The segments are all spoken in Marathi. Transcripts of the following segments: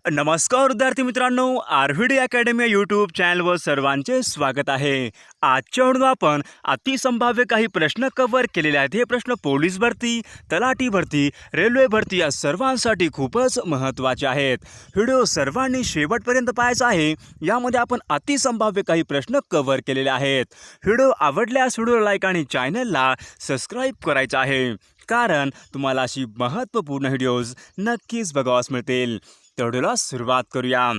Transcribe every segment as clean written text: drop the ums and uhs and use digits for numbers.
नमस्कार विद्यार्थी मित्रांनो, आरव्हीडी अकॅडमी या यूट्यूब चॅनलवर सर्वांचे स्वागत आहे। आजच्या व्हिडिओत आपण अतिसंभाव्य काही प्रश्न कव्हर केलेले आहेत। हे प्रश्न पोलीस भरती, तलाठी भरती, रेल्वे भरती या सर्वांसाठी खूपच महत्त्वाचे आहेत। व्हिडिओ सर्वांनी शेवटपर्यंत पाहायचा आहे। यामध्ये आपण अतिसंभाव्य काही प्रश्न कव्हर केलेले आहेत। व्हिडिओ आवडल्यास व्हिडिओ लाईक आणि चॅनलला सबस्क्राईब करायचं आहे, कारण तुम्हाला अशी महत्त्वपूर्ण व्हिडिओज नक्कीच बघावास मिळतील। व्हिडिओला सुरुवात करूया।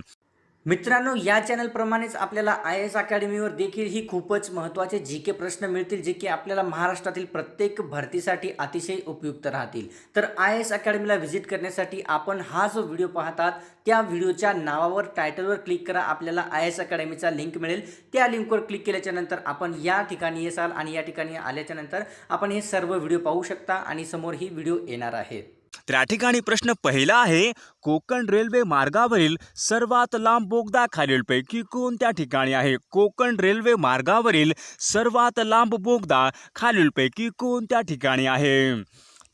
मित्रांनो, या चॅनलप्रमाणेच आपल्याला IAS अकॅडमीवर देखील ही खूपच महत्त्वाचे जीके प्रश्न मिळतील, जे की आपल्याला महाराष्ट्रातील प्रत्येक भरतीसाठी अतिशय उपयुक्त राहतील। तर IAS अकॅडमीला व्हिजिट करण्यासाठी आपण हा जो व्हिडिओ पाहतात त्या व्हिडिओच्या नावावर, टायटलवर क्लिक करा। आपल्याला IAS अकॅडमीचा लिंक मिळेल। त्या लिंकवर क्लिक केल्याच्यानंतर आपण या ठिकाणी येसाल आणि या ठिकाणी आल्याच्यानंतर आपण हे सर्व व्हिडिओ पाहू शकता आणि समोर ही व्हिडिओ येणार आहे। त्या ठिकाणी प्रश्न पहिला आहे, कोकण रेल्वे मार्गावरील सर्वात लांब बोगदा खालीलपैकी कोणत्या ठिकाणी आहे? कोकण रेल्वे मार्गावरील सर्वात लांब बोगदा खालीलपैकी कोणत्या ठिकाणी आहे?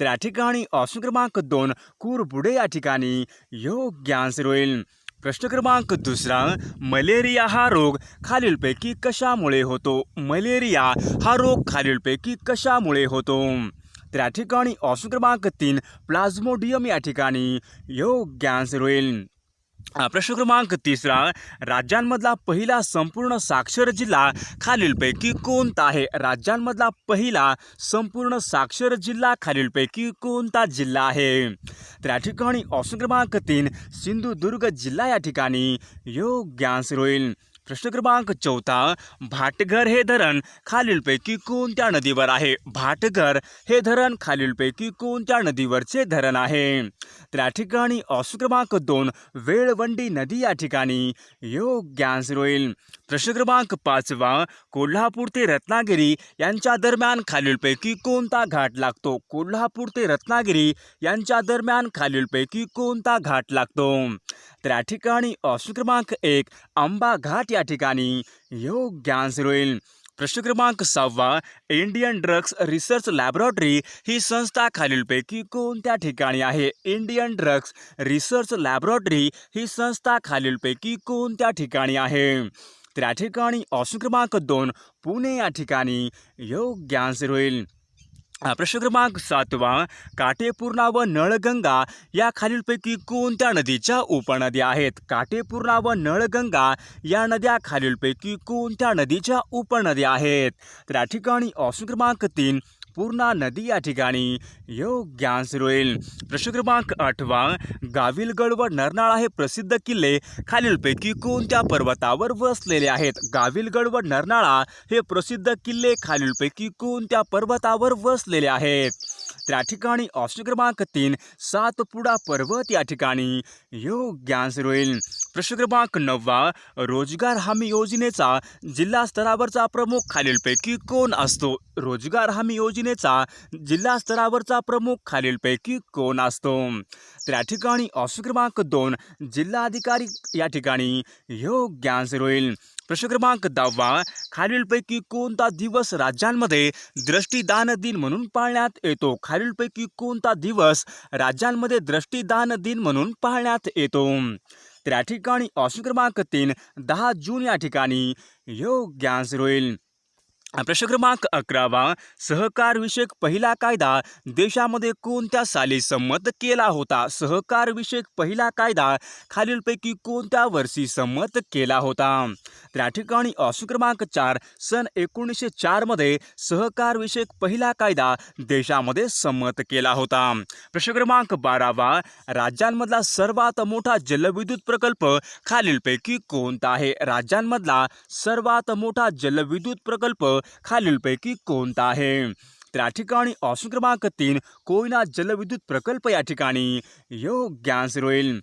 त्या ठिकाणी ऑप्शन क्रमांक 2 कुरबुडे या ठिकाणी योग्य आन्सर होईल। प्रश्न क्रमांक दुसरा, मलेरिया हा रोग खालीलपैकी कशामुळे होतो? मलेरिया हा रोग खालीलपैकी कशामुळे होतो? त्या ठिकाणी ऑप्शन क्रमांक 3 प्लाझ्मोडियम या ठिकाणी योग्य आन्सर होईल। प्रश्न क्रमांक तिसरा, राज्यांमधला पहिला संपूर्ण साक्षर जिल्हा खालीलपैकी कोणता आहे? राज्यांमधला पहिला संपूर्ण साक्षर जिल्हा खालीलपैकी कोणता जिल्हा आहे? त्या ठिकाणी ऑप्शन क्रमांक 3 सिंधुदुर्ग जिल्हा या ठिकाणी योग्य आन्सर होईल। प्रश्न क्रमांक 4, भाटघर हे धरण खालीलपैकी कोणत्या नदीवर आहे? भाटघर हे धरण खालीलपैकी कोणत्या नदीवरचे धरण आहे? त्या ठिकाणी ऑप्शन क्रमांक 2 वेळवंडी नदी या ठिकाणी योग्य आन्सर होईल। प्रश्न क्रमांक 5, कोल्हापूर ते रत्नागिरी यांच्या दरम्यान खालीलपैकी कोणता घाट लागतो? कोल्हापूर ते रत्नागिरी यांच्या दरम्यान खालीलपैकी कोणता घाट लागतो? त्या ठिकाणी ऑप्शन क्रमांक 1 आंबा घाट या ठिकाणी योग्य आन्सर होईल। प्रश्न क्रमांक 6, इंडियन ड्रग्स रिसर्च लॅबोरेटरी ही संस्था खालीलपैकी कोणत्या ठिकाणी आहे? इंडियन ड्रग्स रिसर्च लॅबोरेटरी ही संस्था खालीलपैकी कोणत्या ठिकाणी आहे? त्या ठिकाणी ऑप्शन क्रमांक 2 पुणे या ठिकाणी योग्य आन्सर होईल। प्रश्न क्रमांक 7, काटेपूर्णा व नळगंगा या खालीलपैकी कोणत्या नदीच्या उपनद्या आहेत? काटेपूर्णा व नळगंगा या नद्या खालीलपैकी कोणत्या नदीच्या उपनद्या आहेत? त्या ठिकाणी ऑप्शन क्रमांक 3 पूर्णा नदी या ठिकाणी योग्य आन्सर होईल। प्रश्न क्रमांक 8, गाविलगड व नरनाळा हे प्रसिद्ध किल्ले खालीलपैकी कोणत्या पर्वतावर वसलेले आहेत? गाविलगड व नरनाळा हे प्रसिद्ध किल्ले खालीलपैकी कोणत्या पर्वतावर वसलेले आहेत? त्या ठिकाणी ऑप्शन क्रमांक 3 सातपुडा पर्वत या ठिकाणी योग्य आन्सर होईल। प्रश्न क्रमांक 9, रोजगार हमी योजनेचा जिल्हा स्तरावरचा प्रमुख खालीलपैकी कोण असतो? रोजगार हमी योजनेचा जिल्हा स्तरावरचा प्रमुख खालीलपैकी कोण असतो? त्या ठिकाणी ऑप्शन क्रमांक 2 जिल्हाधिकारी या ठिकाणी योग्य आन्सर होईल। प्रश्न क्रमांक 10, खालीलपैकी कोणता दिवस राज्यांमध्ये दृष्टिदान दिन म्हणून पाळण्यात येतो? खालीलपैकी कोणता दिवस राज्यांमध्ये दृष्टिदान दिन म्हणून पाळण्यात येतो? त्या ठिकाणी ऑप्शन क्रमांक 3 10 जून या ठिकाणी योग्य आन्सर होईल। प्रश्न क्रमांक 11, सहकार विषयक पहिला कायदा देशामध्ये कोणत्या साली संमत केला होता? सहकार विषयक पहिला कायदा खालीलपैकी कोणत्या वर्षी संमत केला होता? त्या ठिकाणी ऑप्शन क्रमांक 4 सन 1904 मध्ये सहकार विषयक पहिला कायदा देशामध्ये संमत केला होता। प्रश्न क्रमांक 12, राज्यांमधला सर्वात मोठा जलविद्युत प्रकल्प खालीलपैकी कोणता आहे? राज्यांमधला सर्वात मोठा जलविद्युत प्रकल्प खालीलपैकी कोणता आहे? त्या ठिकाणी ऑप्शन क्रमांक 3 कोयना जलविद्युत प्रकल्प या ठिकाणी योग्य आन्सर होईल।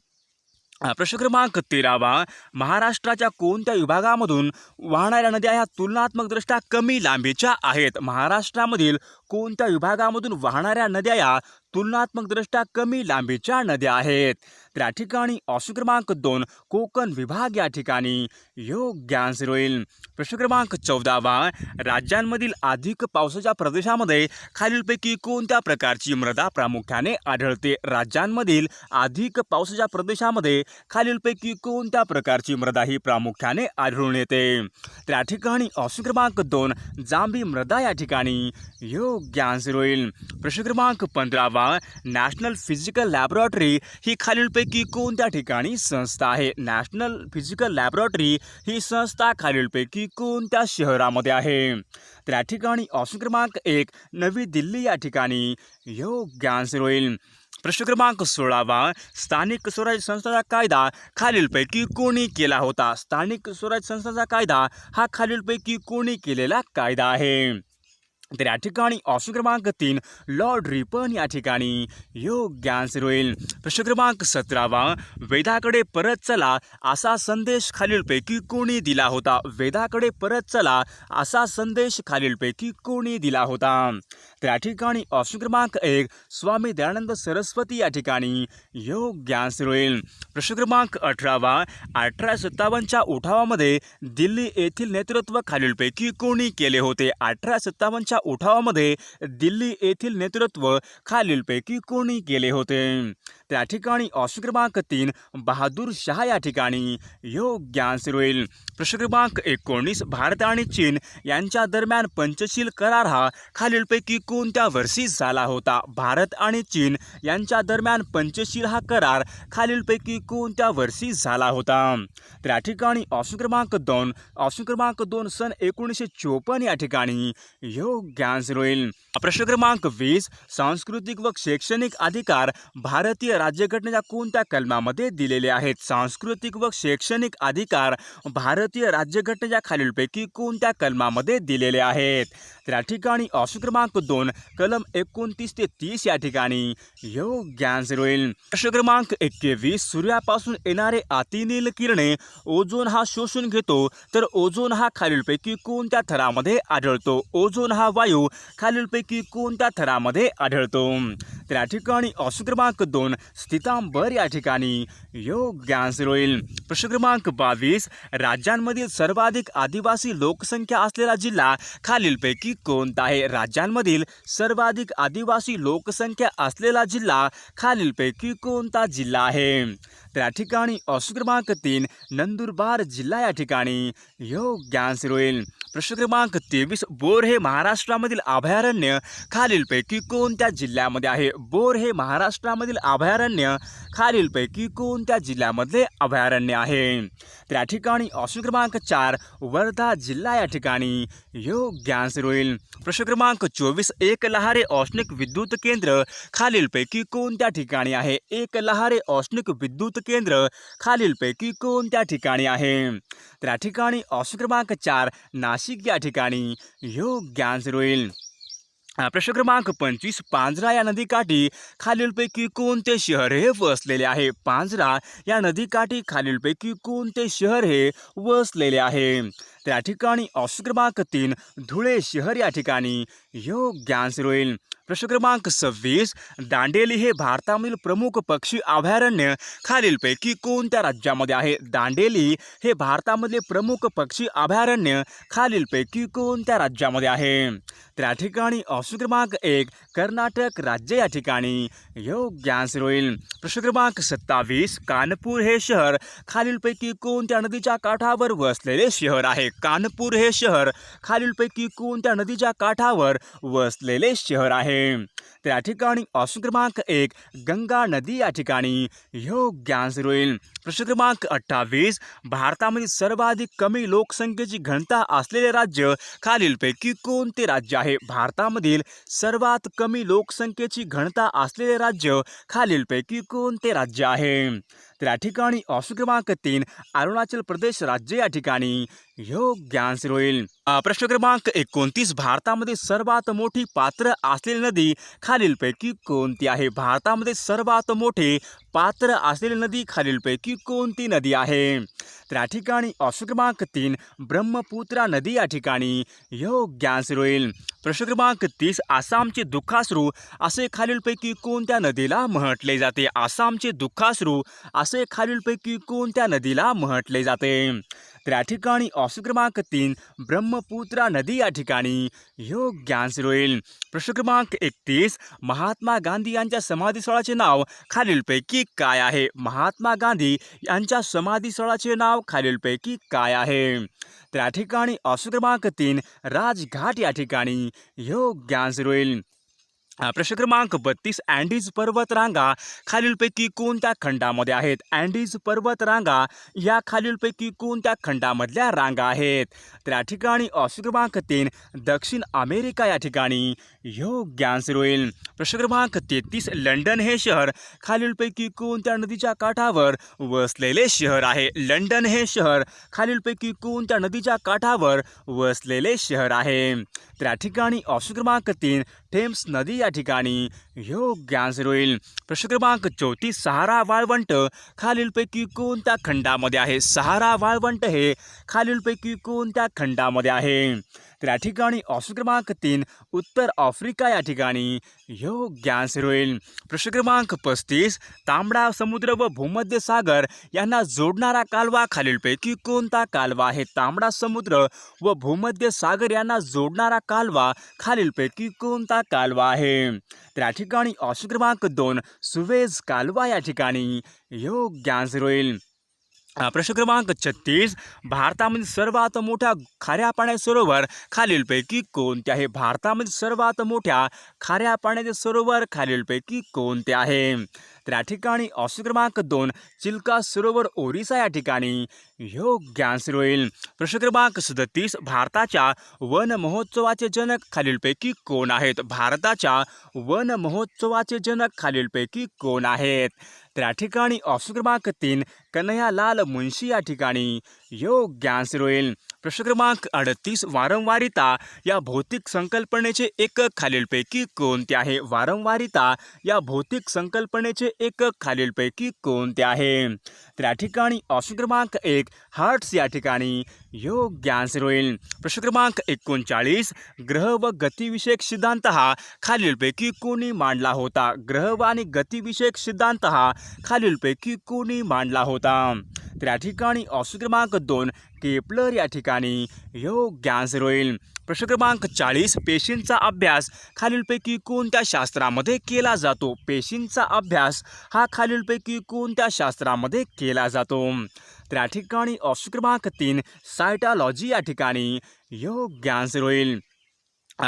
प्रश्न क्रमांक 13, महाराष्ट्राच्या कोणत्या विभागामधून वाहणाऱ्या नद्या ह्या तुलनात्मकदृष्ट्या कमी लांबीच्या आहेत? महाराष्ट्रामधील कोणत्या विभागामधून वाहणाऱ्या नद्या या तुलनात्मकदृष्ट्या कमी लांबीच्या नद्या आहेत. त्या ठिकाणी ऑप्शन क्रमांक 2 कोकण विभाग या ठिकाणी योग्य आन्सर होईल. प्रश्न क्रमांक 14 राज्यांमधील अधिक पावसाच्या प्रदेशामध्ये खालीलपैकी कोणत्या प्रकारची मृदा प्रामुख्याने आढळते. राज्यांमधील अधिक पावसाच्या प्रदेशामध्ये खालीलपैकी कोणत्या प्रकारची मृदा ही प्रामुख्याने आढळून येते. त्या ठिकाणी ऑप्शन क्रमांक 2 जांभी मृदा या ठिकाणी योग्य आन्सर होईल. प्रश्न क्रमांक 15 नॅशनल फिजिकल लॅबोरेटरी ही खालीलपैकी कोणत्या ठिकाणी संस्था आहे. नॅशनल फिजिकल लॅबोरेटरी ही संस्था खालीलपैकी कोणत्या शहरामध्ये आहे. त्या ठिकाणी ऑप्शन क्रमांक 1 नवी दिल्ली या ठिकाणी योग्य आन्सर होईल. प्रश्न क्रमांक 16 स्थानिक स्वराज्य संस्थांचा कायदा खालीलपैकी कोणी केला होता. स्थानिक स्वराज्य संस्थांचा कायदा हा खालीलपैकी कोणी केलेला कायदा आहे. तर या ठिकाणी ऑप्शन क्रमांक 3 लॉर्ड रिपन या ठिकाणी योग्य आन्सर होईल. प्रश्न क्रमांक 17 वेदाकडे परत चला असा संदेश खालीलपैकी कोणी दिला होता. वेदाकडे परत चला असा संदेश खालीलपैकी कोणी दिला होता. तर या ठिकाणी ऑप्शन क्रमांक 1 स्वामी दयानंद सरस्वती या ठिकाणी योग्य आन्सर होईल. प्रश्न क्रमांक 18 1857च्या उठावामध्ये दिल्ली येथील नेतृत्व खालीलपैकी कोणी केले होते. 1857च्या उठावामध्ये दिल्ली येथील नेतृत्व खालीलपैकी कोणी केले होते. त्या ठिकाणी ऑप्शन क्रमांक 3 बहादूर शाह या ठिकाणी योग्य आन्सर होईल. प्रश्न क्रमांक 19 भारत आणि चीन यांच्या दरम्यान पंचशील करार हा खालीलपैकी कोणत्या वर्षी झाला होता. भारत आणि चीन यांच्या दरम्यान पंचशील हा करार खालीलपैकी कोणत्या वर्षी झाला होता. त्या ठिकाणी ऑप्शन क्रमांक 2 सन 1954 या ठिकाणी योग्य आन्सर होईल. प्रश्न क्रमांक 20 सांस्कृतिक व शैक्षणिक अधिकार भारतीय राज्यघटनेच्या कोणत्या कलमामध्ये दिलेले आहेत. सांस्कृतिक व शैक्षणिक अधिकार भारतीय राज्यघटनेच्या खालीलपैकी कोणत्या कलमामध्ये दिलेले आहेत. त्या ठिकाणी ऑप्शन क्रमांक 2 कलम 29 ते 30 या ठिकाणी योग्य आन्सर होईल. प्रश्न क्रमांक 21 सूर्यापासून येणारे अतिनील किरणे ओझोन हा शोषून घेतो तर ओझोन हा खालीलपैकी कोणत्या थरामध्ये आढळतो. ओझोन हा वायू खालीलपैकी कोणत्या थरामध्ये आढळतो. त्या ठिकाणी ऑप्शन क्रमांक 2 स्थितांबर या ठिकाणी योग्य आन्सर होईल. प्रश्न क्रमांक 22 राज्यांमधील सर्वाधिक आदिवासी लोकसंख्या असलेला जिल्हा खालीलपैकी कोणता आहे. राज्यांमधील सर्वाधिक आदिवासी लोकसंख्या असलेला जिल्हा खालीलपैकी कोणता जिल्हा आहे. त्या ठिकाणी ऑप्शन क्रमांक 3 नंदुरबार जिल्हा या ठिकाणी योग्य आन्सर होईल. प्रश्न क्रमांक 23 बोर हे महाराष्ट्रामधील अभयारण्य खालीलपैकी कोणत्या जिल्ह्यामध्ये आहे. बोर हे महाराष्ट्रामधील अभयारण्य खालीलपैकी कोणत्या जिल्ह्यामधले अभयारण्य आहे. त्या ठिकाणी ऑप्शन क्रमांक 4 वर्धा जिल्हा या ठिकाणी योग्य आन्सर होईल. प्रश्न क्रमांक 24 एक लहारे औष्णिक विद्युत केंद्र खालीलपैकी कोणत्या ठिकाणी आहे. एक लहारे औष्णिक विद्युत केंद्र खालीलपैकी कोणत्या ठिकाणी आहे. त्या ठिकाणी ऑप्शन क्रमांक 4 नाशिक या ठिकाणी योग्य आन्सर होईल. प्रश्न क्रमांक 25 पांझरा या नदीकाठी खालीलपैकी कोणते शहर हे वसलेले आहे. पांझरा या नदीकाठी खालीलपैकी कोणते शहर हे वसलेले आहे. त्या ठिकाणी ऑप्शन क्रमांक 3 धुळे शहर या ठिकाणी योग्य आन्सर होईल. प्रश्न क्रमांक 26 दांडेली हे भारतामधील प्रमुख पक्षी अभयारण्य खालीलपैकी कोणत्या राज्यामध्ये आहे. दांडेली हे भारतामधले प्रमुख पक्षी अभयारण्य खालीलपैकी कोणत्या राज्यामध्ये आहे. त्या ठिकाणी ऑप्शन क्रमांक 1 कर्नाटक राज्य या ठिकाणी योग्य आन्सर होईल. प्रश्न क्रमांक 27 कानपूर हे शहर खालीलपैकी कोणत्या नदीच्या काठावर वसलेले शहर आहे. कानपूर हे शहर खालीलपैकी कोणत्या नदीच्या काठावर वसलेले शहर आहे. त्या ठिकाणी ऑप्शन क्रमांक 1 गंगा नदी या ठिकाणी योग्य आन्सर होईल. प्रश्न क्रमांक 28 भारतामध्ये सर्वाधिक कमी लोकसंख्येची घनता असलेले राज्य खालीलपैकी कोणते राज्य आहे. भारतामधील सर्वात कमी लोकसंख्येची घनता असलेले राज्य खालीलपैकी कोणते राज्य आहे. त्या ठिकाणी ऑप्शन क्रमांक 3 अरुणाचल प्रदेश राज्य या ठिकाणी योग्य आन्सर होईल प्रश्न क्रमांक 29 भारतामध्ये सर्वात मोठी पात्र असलेली नदी खालीलपैकी कोणती आहे? भारतामध्ये सर्वात मोठे पात्र असलेली नदी खालीलपैकी कोणती नदी आहे? तर या ठिकाणी ऑप्शन क्रमांक 3 ब्रह्मपुत्रा नदी या ठिकाणी योग्य आन्सर होईल प्रश्न क्रमांक 30 आसामचे दुःखाश्रू असे खालीलपैकी कोणत्या नदीला म्हटले जाते? आसामचे दुःखाश्रू असे खालीलपैकी कोणत्या नदीला म्हटले जाते? तर या ठिकाणी ऑप्शन क्रमांक 3 ब्रह्मपुत्रा नदी या ठिकाणी योग्य आन्सर होईल प्रश्न क्रमांक 31 महात्मा गांधी यांच्या समाधीस्थळाचे नाव खालीलपैकी काय आहे? महात्मा गांधी यांच्या समाधीस्थळाचे नाव खालीलपैकी काय आहे? तर या ठिकाणी ऑप्शन क्रमांक 3 राजघाट या ठिकाणी योग्य आन्सर होईल प्रश्न क्रमांक 32 अँडीज पर्वतरांगा खालीलपैकी कोणत्या खंडामध्ये आहेत? अँडीज पर्वतरांगा या खालीलपैकी कोणत्या खंडामधल्या रांगा आहेत? तर या ठिकाणी ऑप्शन क्रमांक 3 दक्षिण अमेरिका या ठिकाणी योग्य आन्सर होईल प्रश्न क्रमांक 33 लंडन हे शहर खालीलपैकी कोणत्या नदीच्या काठावर वसलेले शहर आहे? लंडन हे शहर खालीलपैकी कोणत्या नदीच्या काठावर वसलेले शहर आहे? तर या ठिकाणी ऑप्शन क्रमांक 3 थेम्स नदी या ठिकाणी योग्य आन्सर होईल प्रश्न क्रमांक 34 सहारा वाळवंट खालीलपैकी कोणत्या खंडामध्ये आहे? सहारा वाळवंट हे खालीलपैकी कोणत्या खंडामध्ये आहे? तर या ठिकाणी ऑप्शन क्रमांक 3 उत्तर आफ्रिका या ठिकाणी योग्य आन्सर होईल प्रश्न क्रमांक 35 तांबडा समुद्र व भूमध्य सागर यांना जोडणारा कालवा खालीलपैकी कोणता कालवा आहे? तांबडा समुद्र व भूमध्य सागर यांना जोडणारा कालवा खालीलपैकी कोणता कालवा आहे? तर या ठिकाणी ऑप्शन क्रमांक 2 सुवेझ कालवा या ठिकाणी योग्य आन्सर होईल प्रश्न क्रमांक 36 भारतामध्ये सर्वात मोठ्या खाऱ्या पाण्याचे सरोवर खालीलपैकी कोणते आहे? भारतामध्ये सर्वात मोठ्या खाऱ्या पाण्याचे सरोवर खालीलपैकी कोणते आहे? तर या ठिकाणी ऑप्शन क्रमांक 2 चिल्का सरोवर ओरिसा या ठिकाणी योग्य आन्सर होईल प्रश्न क्रमांक 37 भारताच्या वन महोत्सवाचे जनक खालीलपैकी कोण आहेत? भारताच्या वन महोत्सवाचे जनक खालीलपैकी कोण आहेत? तर या ठिकाणी ऑप्शन क्रमांक 3 कन्हैयालाल मुंशी या ठिकाणी योग्य आन्सर होईल प्रश्न क्रमांक 38 वारंवारिता या भौतिक संकल्पनेचे एकक खालीलपैकी कोणते आहे? वारंवारिता या भौतिक संकल्पनेचे एकक खालीलपैकी कोणते आहे? तर या ठिकाणी ऑप्शन क्रमांक 1 हर्ट्स या ठिकाणी योग्य आन्सर होईल प्रश्न क्रमांक 39 ग्रह व गतिविषयक सिद्धांत हा खालीलपैकी कोणी मांडला होता? ग्रह व आणि गतिविषयक सिद्धांत हा खालीलपैकी कोणी मांडला होता? तर या ठिकाणी ऑप्शन क्रमांक 2 केपलर या ठिकाणी योग्य आन्सर होईल प्रश्न क्रमांक 40 पेशींचा अभ्यास खालीलपैकी कोणत्या शास्त्रामध्ये केला जातो? पेशींचा अभ्यास हा खालीलपैकी कोणत्या शास्त्रामध्ये केला जातो? तर या ठिकाणी ऑप्शन क्रमांक 3 सायटॉलॉजी या ठिकाणी योग्य आन्सर होईल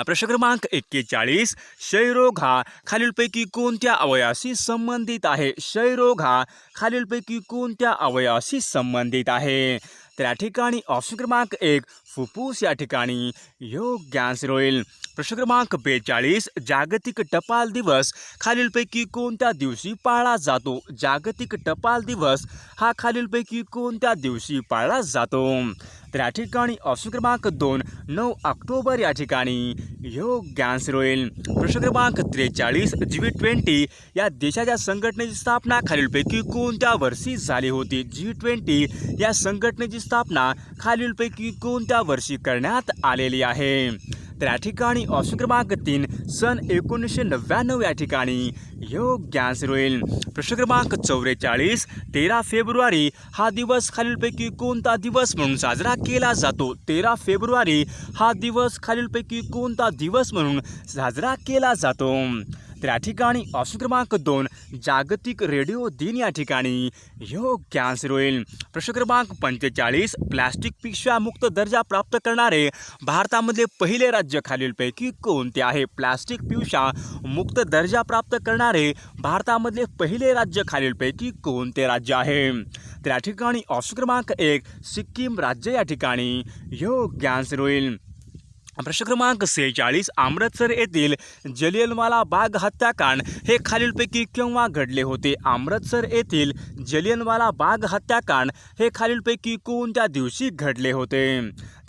प्रश्न क्रमांक 41 क्षयरोग हा खालीलपैकी कोणत्या अवयवाशी संबंधित आहे? क्षयरोग हा खालीलपैकी कोणत्या अवयवाशी संबंधित आहे? तर या ठिकाणी ऑप्शन क्रमांक 1 फुफ्फुस या ठिकाणी योग्य आन्सर होईल प्रश्न क्रमांक 42 जागतिक टपाल दिवस खालीलपैकी कोणत्या दिवशी पाळला जातो? जागतिक टपाल दिवस हा खालीलपैकी कोणत्या दिवशी पाळला जातो? तर या ठिकाणी ऑप्शन क्रमांक 2 9 ऑक्टोबर या ठिकाणी योग्य आन्सर होईल प्रश्न क्रमांक 43 G20 या देशाच्या संघटनेची स्थापना खालीलपैकी कोणत्या वर्षी झाली होती? G20 या संघटनेची स्थापना खालीलपैकी कोणत्या वर्षी करण्यात आलेली आहे? तर या ठिकाणी ऑप्शन क्रमांक 3 सन 1999 या ठिकाणी योग्य आन्सर होईल प्रश्न क्रमांक 44 13 फेब्रुवारी हा दिवस खालीलपैकी कोणता दिवस म्हणून साजरा केला जातो? 13 फेब्रुवारी हा दिवस खालीलपैकी कोणता दिवस म्हणून साजरा केला जातो? तर या ठिकाणी ऑप्शन क्रमांक 2 जागतिक रेडिओ दिन या ठिकाणी योग्य आन्सर होईल प्रश्न क्रमांक 45 प्लास्टिक पिशव्या मुक्त दर्जा प्राप्त करणारे भारतामधले पहिले राज्य खालीलपैकी कोणते आहे? प्लास्टिक पिशव्या मुक्त दर्जा प्राप्त करणारे भारतामधले पहिले राज्य खालीलपैकी कोणते राज्य आहे? तर या ठिकाणी ऑप्शन क्रमांक 1 सिक्कीम राज्य या ठिकाणी योग्य आन्सर होईल प्रश्न क्रमांक 46 अमृतसर येथील जलियनवाला बाग हत्याकांड हे खालीलपैकी केव्हा घडले होते? अमृतसर येथील जलियनवाला बाग हत्याकांड हे खालीलपैकी कोणत्या दिवशी घडले होते?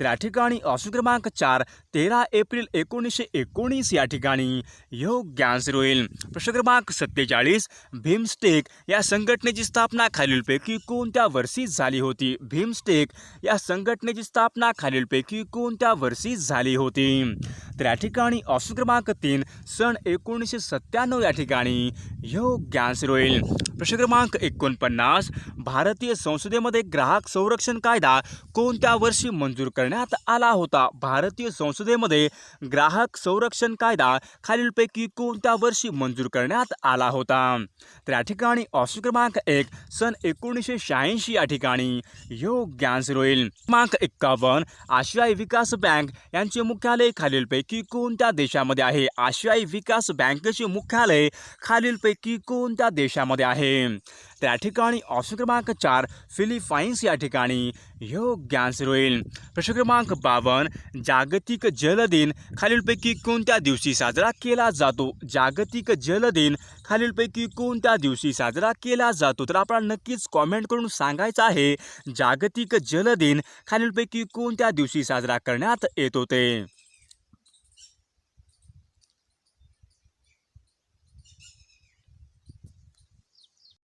तर या ठिकाणी ऑप्शन क्रमांक 4 13 एप्रिल 1919 या ठिकाणी योग्य आन्सर होईल. प्रश्न क्रमांक 47 भीमस्टेक या संघटनेची स्थापना खालीलपैकी कोणत्या वर्षी झाली होती? भीमस्टेक या संघटनेची स्थापना खालीलपैकी कोणत्या वर्षी झाली होती? तर या ठिकाणी ऑप्शन क्रमांक 3 सन 1997 या ठिकाणी योग्य आन्सर होईल. प्रश्न क्रमांक 49 भारतीय संसदेमध्ये ग्राहक संरक्षण कायदा कोणत्या वर्षी मंजूर करण्यात आला होता? भारतीय संसदेमध्ये ग्राहक संरक्षण कायदा खालीलपैकी कोणत्या वर्षी मंजूर करण्यात आला होता? तर या ठिकाणी ऑप्शन क्रमांक 1 सन 1986 या ठिकाणी योग्य आन्सर होईल. क्रमांक 51 आशियाई विकास बँक यांचे मुख्यालय खालीलपैकी कोणत्या देशामध्ये आहे? आशियाई विकास बँकेचे मुख्यालय खालीलपैकी कोणत्या देशामध्ये आहे? तर या ठिकाणी ऑप्शन क्रमांक 4 फिलिपाईन्स या ठिकाणी योग्य आन्सर होईल. प्रश्न क्रमांक 52 जागतिक जल दिन खालीलपैकी कोणत्या दिवशी साजरा केला जातो? जागतिक जल दिन खालीलपैकी कोणत्या दिवशी साजरा केला जातो? तर आपल्याला नक्कीच कॉमेंट करून सांगायचं आहे जागतिक जल दिन खालीलपैकी कोणत्या दिवशी साजरा करण्यात येतो ते.